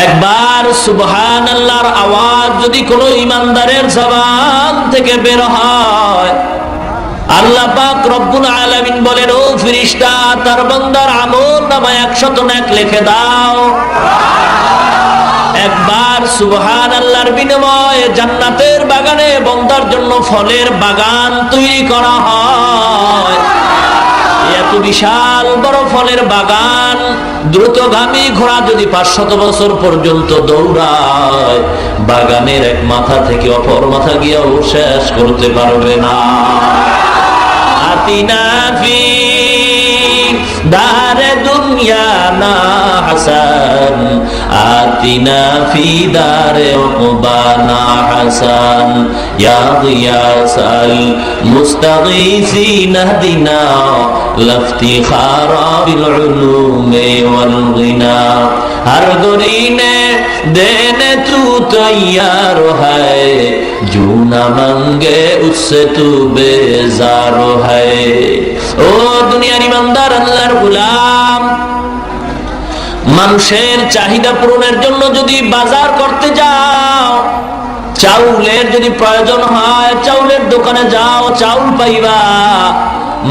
একবার সুবহানাল্লাহর আওয়াজ যদি কোনো ইমানদারের জবান থেকে বের হয়, আল্লাহ পাক রব্বুল আলামিন বলেন, ও ফেরেশতা, তার বান্দার আমলনামায় 100 নেক লিখে দাও। একবার সুবহানাল্লাহর বিনিময়ে জান্নাতের বাগানে বান্দার জন্য ফলের বাগান তৈরি করা হয়। এত বিশাল বড় ফলের বাগান, দ্রুতগামী ঘোড়া যদি 500 বছর পর্যন্ত দৌড়ায়, বাগানের এক মাথা থেকে অপর মাথা গিয়েও শেষ করতে পারবে না। আতিনা ফি দারে দুনিয়া না হাসান, আতিনা ফি দারে উকবানা হাসান, ইয়া গিয়াসাল মুস্তাগীসিন হদিনা লফতিখারা বিল উলুমি ওয়াল গিনা। हर गुरीने देने तू तैयार है, जो न मांगे उससे तू बेजार है। ओ दुनियार ईमानदार अल्लाहर गुलाम, মানুষের চাহিদা পূরণের জন্য যদি বাজার করতে যাও, চাউলের যদি প্রয়োজন হয় চাউলের দোকানে যাও, চাউল পাইবা।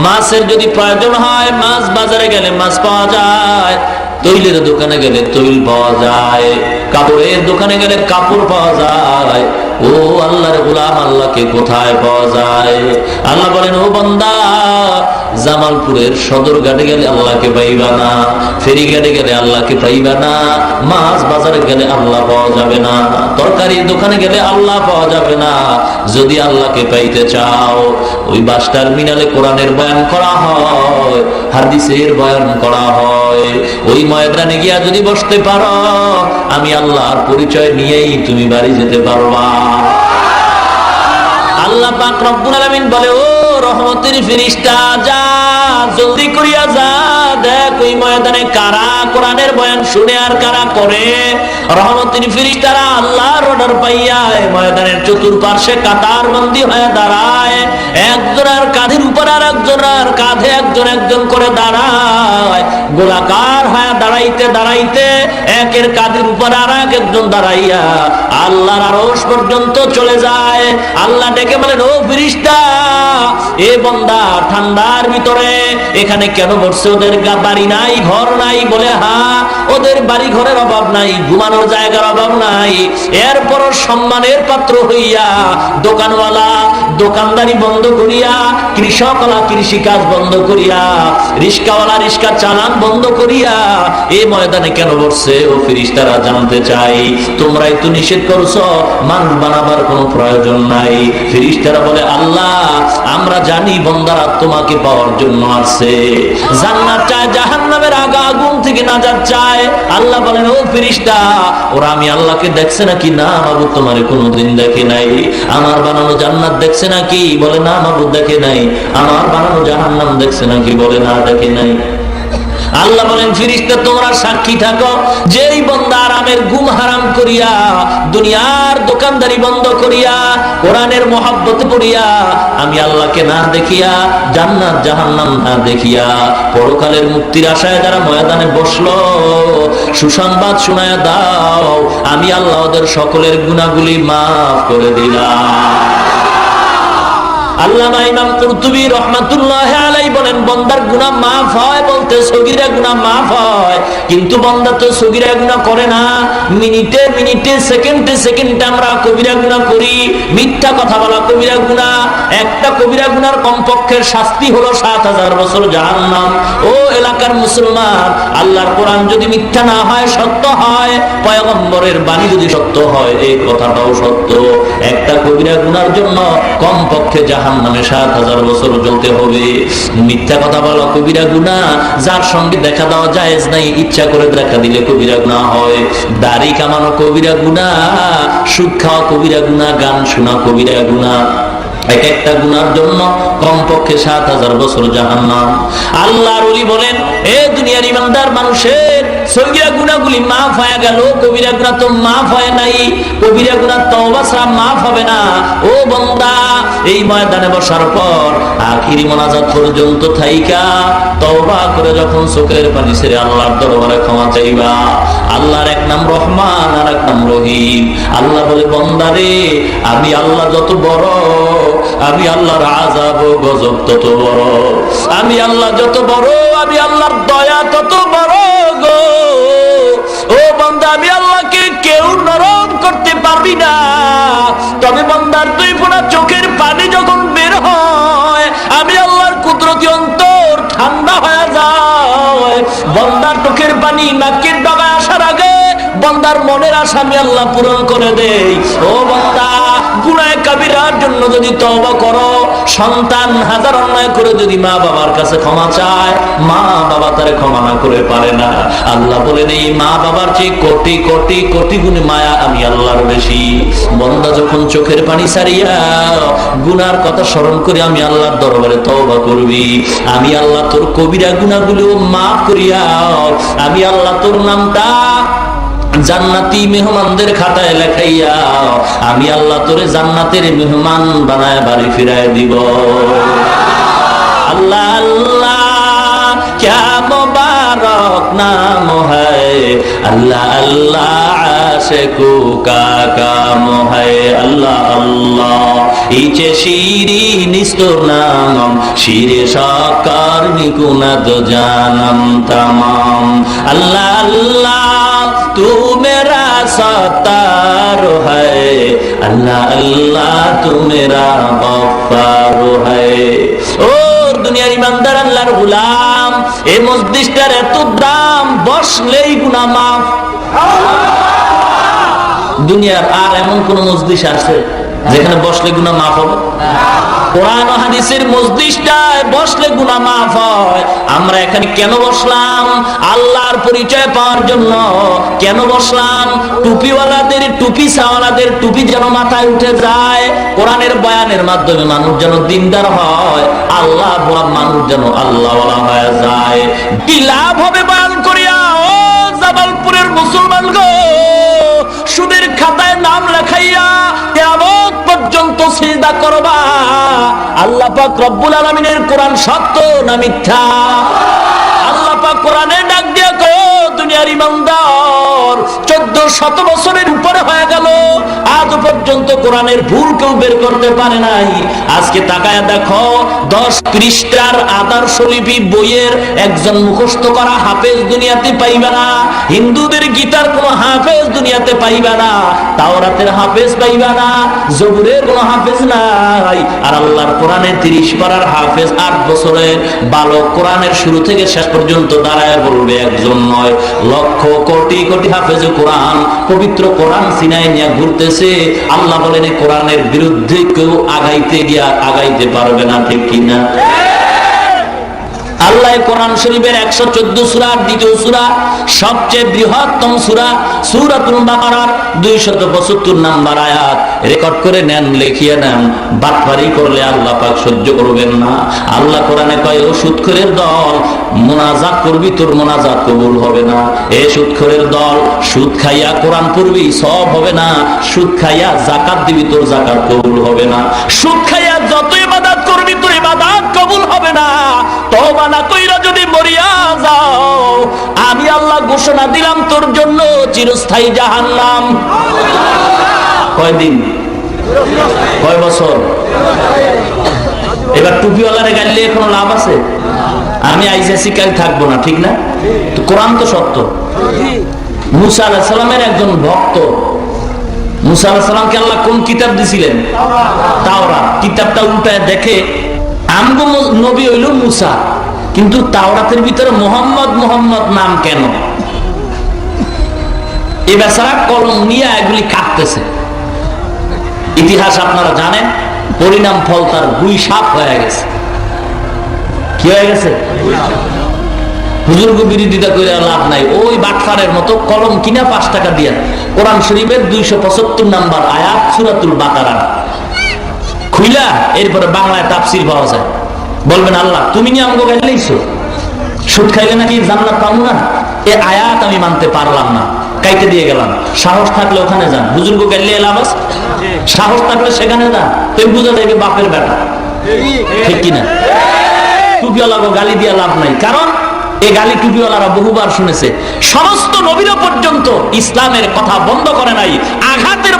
মাছের যদি প্রয়োজন হয় মাছ বাজারে গেলে মাছ পাওয়া যায়, তৈলের দোকানে গেলে তৈল পাওয়া যায়, কাপড়ের দোকানে গেলে কাপড় পাওয়া যায়। ও আল্লাহর গোলাম, আল্লাহকে কোথায় পাওয়া যায়? আল্লাহ বলেন, ও বান্দা, জামালপুরের সদরঘাটে গেলে আল্লাহকে পাইবা না, ফেরিঘাটে গেলে আল্লাহকে পাইবা না, মাছ বাজারে গেলে আল্লাহ পাওয়া যাবে না, তরকারির দোকানে গেলে আল্লাহ পাওয়া যাবে না। যদি আল্লাহকে পাইতে চাও, ওই বাস টার্মিনালে কোরআনের বয়ান করা হয়, হাদিসের বয়ান করা হয়, ওই ময়দানে গিয়া যদি বসতে পারো, আমি আল্লাহর পরিচয় নিয়েই তুমি বাড়ি যেতে পারবা। আল্লাহ পাক রব্বুল আলামিন বলে, ও রহমতের ফেরেশতা, যা জলদি করিয়া যা, দেখ ওই ময়দানে কারা কোরআনের বয়ান শুনে আর কারা করে। রহমতের ফেরেশতারা আল্লাহর অর্ডার পাইয়া ময়দানের চতুর্পার্শ্বে কাতারবন্দি হয়ে দাঁড়ায়, একজনের কাঁধের উপর আর একজনের কাঁধে একজন একজন করে দাঁড়ায়, গোলাকার হয়ে দাঁড়াইতে দাঁড়াইতে একের কাঁধের উপর আর একজন দাঁড়াইয়া আল্লাহর আরশ পর্যন্ত চলে যায়। আল্লাহ ডেকে বলেন, ও ফেরেশতা, এ বান্দা ঠান্ডার ভিতরে এখানে কেন বসছে? ওদের বাড়ি নাই, ঘর নাই? বলে, হ্যাঁ, ওদের বাড়ি ঘরের অভাব নাই, ঘুমানোর জায়গার অভাব নাই, এরপর সম্মানের পাত্র হইয়া দোকানওয়ালা দোকানদারি বন্ধ করিয়া, কৃষকওয়ালা কৃষি কাজ বন্ধ করিয়া, রিস্কাওয়ালা রিস্কা চালান বন্ধ করিয়া এই ময়দানে কেন বসছে? ও ফেরেশতারা জানতে চাই, তোমরাই তো নিষেধ করছো মানুষ বানাবার কোনো প্রয়োজন নাই। ফেরেশতারা বলে, আল্লাহ, আমরা জানি বান্দারা তোমাকে পাওয়ার জন্য আসছে, জান্নাত চায়, জাহান্নামের আগুন থেকে নাজাত চায়। আল্লাহ বলেন, ও ফেরেশতা, ওরা আমি আল্লাহকে দেখছে নাকি? না মাবুদ, তোমারে কোনোদিন দেখে নাই। আমার বানানো জান্নাত দেখছে নাকি? বলে, না মাবুদ, দেখে নাই। আমার বানানো জাহান্নাম দেখছে নাকি? বলে, না, দেখে নাই। আল্লাহ বলেন, ফেরেশতা, তোমরা সাক্ষী থাকো, যেই বান্দা আরামের ঘুম হারাম করিয়া, দুনিয়ার দোকানদারি বন্ধ করিয়া, কোরআনের মহব্বত করিয়া, আমি আল্লাহকে না দেখিয়া, জান্নাত জাহান্নাম না দেখিয়া, পরকালের মুক্তির আশায় যারা ময়দানে বসলো, সুসংবাদ শোনায়া দাও, আমি আল্লাহ ওদের সকলের গুনাহগুলি মাফ করে দিলাম। আল্লামা ইমাম কুরতুবী রাহমাতুল্লাহি আলাইহি বলেন, বান্দার গুনাহ মাফ হয় বলতে সগীরা গুনাহ মাফ হয়, কিন্তু বান্দা তো সগীরা গুনাহ করে না। মিনিটে মিনিটে, সেকেন্ডে সেকেন্ডে আমরা কবিরা গুনাহ করি। মিথ্যা কথা বলা কবিরা গুনাহ। একটা কবিরা গুনার কমপক্ষে শাস্তি হলো 7000 বছর জাহান্নাম। ও এলাকার মুসলমান, আল্লাহর কোরআন যদি মিথ্যা না হয়, সত্য হয়, পয়গম্বরের বাণী যদি সত্য হয়, এই কথাটাও সত্য, একটা কবিরা গুনার জন্য কমপক্ষে জাহান্নামে 7000 বছর জ্বলতে হবে। মিথ্যা কথা বলা কবিরা গুনাহ, যার সঙ্গে দেখা দেওয়া জায়েজ নাই, ইচ্ছা করে দেখা দিলে কবিরা গুনাহ হয়। দাড়ি কামানো কবিরা গুনাহ, সুদ খাওয়া কবিরা গুনাহ, গান শোনা কবিরা গুনাহ। এক একটা গুনার জন্য কমপক্ষে 7000 বছর জাহান্নাম। আল্লাহর ওলি বলেন, এ দুনিয়ার ইমানদার মানুষের সগীরা গুনাহগুলি মাফ হয়ে গেল, কবিরা গুনাহ তো মাফ হয় নাই। কবিরা গুনাহ তওবা ছাড়া মাফ হবে না। ও বান্দা, এই ময়দানে বসার পর আখিরি মোনাজাত পর্যন্ত থাইকা তওবা করে যখন চোখের পানি ছেড়ে আল্লাহর দরবারে ক্ষমা চাইবা, আল্লাহর এক নাম রহমান আর এক নাম রহিম। আল্লাহ বলে, বান্দারে আমি আল্লাহ যত বড়, আমি আল্লাহর আযাব ও গজব তত বড়, আমি আল্লাহ যত বড়, আমি আল্লাহর দয়া তত বড় গো। ও বান্দা, আমি আল্লাহকে কেউ নরম করতে পারবি না। তবে বান্দার দুই ফোঁটা চোখের পানি যখন বের হয়, আমি আল্লাহর কুদরতি অন্তর ঠান্ডা হয়ে যায়। বান্দার চোখের পানি নাকের ডগায় আসার আগে বান্দার মনের আশা আমি আল্লাহ পূরণ করে দেই। ও বান্দা, গুনাহ কাবিরার জন্য যদি তওবা করো, সন্তান হাজার অন্যায় করে যদি মা বাবার কাছে ক্ষমা চায়, মা বাবা তারে ক্ষমা না করে পারে না। আল্লাহ বলেন, এই মা বাবার চেয়ে কোটি কোটি কোটি গুণে মায়া আমি আল্লাহর বেশি। বান্দা যখন চোখের পানি ছাড়িয়া গুনার কথা স্মরণ করে আমি আল্লাহর দরবারে তওবা করবি, আমি আল্লাহ তোর কবিরা গুনাহগুলো মাফ করিয়া আমি আল্লাহ তোর নামটা জান্নাতি মেহমানদের খাতায় লেখাইয়া আমি আল্লাহ তোরে জান্নাতের মেহমান বানায় বাড়ি ফিরায় দিব। আল্লাহ আল্লাহ क्या मुबारक नाम है, अल्लाह अल्लाह आशिकू का काम है, अल्लाह अल्लाह इचे शीरी निस्तुर नामम शीरे शाकार निकुनद जानम तमाम। अल्लाह अल्लाह तू मेरा सत्तार है, अल्लाह अल्लाह तू मेरा गफ्फार है। ओ দুনিয়ার ইমানদার আল্লাহর গোলাম, এই মজলিসটার এত দাম, বসলেই গুনাহ মাফ। দুনিয়ার আর এমন কোন মজলিস আছে যেখানে বসলে গুনাহ মাফ হবে? কোরআন ও হাদিসের মজলিসটায় বসলে গুনাহ মাফ হয়। আমরা এখানে কেন বসলাম? আল্লাহর পরিচয় পাওয়ার জন্য। কেন বসলাম? টুপিওয়ালাদের টুপি সাওয়ালাদের টুপি যেন মাথায় উঠে যায়, কোরআনের বয়ানের মাধ্যমে মানুষ যেন দিনদার হয়, আল্লাহ বলা মানুষ যেন আল্লাহওয়ালা হয়ে যায়। কি লাভ হবে বয়ান করিয়া? ও জামালপুরের মুসলমান গো, সুদের খাতায় নাম লেখাইয়া কিয়ামত পর্যন্ত সিজদা করবা। আল্লাহ পাক রব্বুল আলামিনের কোরআন সত্য না মিথ্যা? আল্লাহ পাক কোরআনে ডাক দিয়া কয়, দুনিয়ার ইমানদার 1400 বছরের উপরে হয়ে গেল, আজ পর্যন্ত কোরআনের ভুল কেউ বের করতে পারে নাই। আজকে তাকায়া দেখো, 10 পৃষ্ঠার আদর্শ লিপি বইয়ের একজন মুখস্থ করা হাফেজ দুনিয়াতে পাইবা না। হিন্দুদের গীতার কোনো হাফেজ দুনিয়াতে পাইবা না, তাওরাতের হাফেজ পাইবা না, জবুরের কোনো হাফেজ নাই। আর আল্লাহর কোরআনের 30 পারার হাফেজ 8 বছরের বালক কোরআনের শুরু থেকে শেষ পর্যন্ত দাঁড়ায় বলবে একজন নয়, লক্ষ কোটি কোটি হাফেজ কোরআন পবিত্র কোরআন সিনায় নিয়ে ঘুরতেছে। আল্লাহ বলেন, কোরআনের বিরুদ্ধে কেউ আগাইতে গিয়া আগাইতে পারবে না, ঠিক কিনা? আল্লাহ কোরআন শরীফের 114 সূরার দ্বিতীয় সূরা, সবচেয়ে বৃহত্তম সূরা সূরাতুল বাকারার 272 নম্বর আয়াত রেকর্ড করে নেন, লিখিয়ে নেন। বাটপারি করলে আল্লাহ পাক সহ্য করবেন না। আল্লাহ কোরআনে কয়, ও সুদখোরের দল, মুনাজাত করবি, তোর মুনাজাত কবুল হবে না। এ সুদখোরের দল, সুদ খাইয়া কোরআন পড়বি, সব হবে না। সুদ খাইয়া যাকাত দিবি, তোর যাকাত কবুল হবে না। সুদ খাইয়া যত ইবাদত করবি, তোর ইবাদত কবুল হবে না। তওবা না কইরা যদি মরিয়া যাও, আমি আল্লাহ ঘোষণা দিলাম তোর জন্য চিরস্থায়ী জাহান্নাম। কয়দিন? কয় বছর? এবার টুপিওয়ালারে গাইলে কোনো লাভ আছে? আমি আইসি কাল থাকবো না, ঠিক না? তো কোরআন তো সত্য। মুসা আলাইহিস সালামের একজন ভক্ত, মুসা আলাইহিস সালামকে আল্লাহ কোন কিতাব দিছিলেন? তাওরাত। কিতাবটা উল্টায় দেখে আমগো নবী হইল মুসা, কিন্তু তাওরাতের ভিতরে মোহাম্মদ মোহাম্মদ নাম কেন? এ বেচারা কলম নিয়ে এগুলি কাটতেছে। ইতিহাস আপনারা জানেন, পরিণাম ফল তার 2 সাপ হয়ে গেছে। কি হয়ে গেছে? হুজুরকে বিরোধিতা করে লাভ নাই। ওই বাটফারের মতো কলম কিনা 5 টাকা দিয়া কোরআন শরীফের 275 নম্বর আয়াত সূরাতুল বাকারা খুইলা এরপরে বাংলায় তাফসীর পাওয়া যায়। বলবেন, আল্লাহ তুমি নিয়ে আমাকে গাইলেইছো, সুদ খাইলে নাকি জান্নাত পাবো না? এই আয়াত আমি মানতে পারলাম না। কাইতে দিয়ে গেলাম, সাহস থাকলে ওখানে যান, হুজুরকে গাইলে এলাম, সাহস থাকলে সেখানে যান, তুই বুঝা যাবে বাপের বেটা, ঠিক কিনা? টুপিওয়ালাকে গালি দিয়ে লাভ নাই, কারণ এই গালি টুপিওয়ালারা বহুবার শুনেছে। সমস্ত নবীরা পর্যন্ত ইসলামের কথা বন্ধ করে নাই, আঘাতের